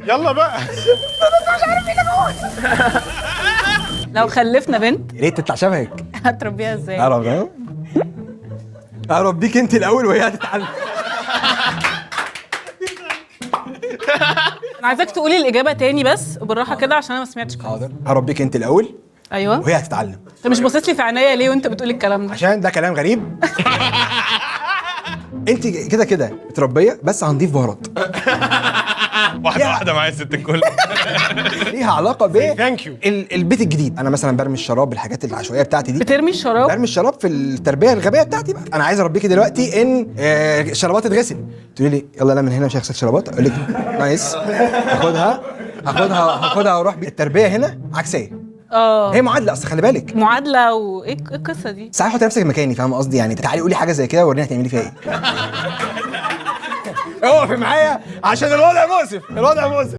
يلا بقى. لو خلفنا بنت يا ريت تطلع شبهك. هتربيها ازاي؟ اربيك انت الاول وهي هتتعلم. انا عايزاك تقولي الاجابه تاني بس بالراحه كده عشان انا ما سمعتش كويس. حاضر، هربيك انت الاول ايوه. وهي هتتعلم. انت مش باصص لي في عينيا ليه وانت بتقولي الكلام ده؟ عشان ده كلام غريب. انت كده كده متربيه بس هنضيف بهارات. واحده واحده معايا ست الكل. ليها علاقه ب Thank you. البيت الجديد. انا مثلا برمي الشراب، الحاجات العشوائيه بتاعتي دي. بترمي الشراب؟ برمي الشراب في التربيه الغبيه بتاعتي بقى. انا عايز اربيكي دلوقتي ان الشرابات تتغسل، تقولي لي يلا لا من هنا مش هغسل شرابات، اقول لك نايس، هاخدها واروح بيها. التربيه هنا عكسيه. هي معادله، اصل خلي بالك معادله. وايه القصه دي؟ ساعات حطي نفسك مكاني، فاهم قصدي؟ يعني تعالي قولي حاجه زي كده ووريني هتعملي فيها ايه. اقفي معايا عشان الوضع مؤسف، الوضع مؤسف.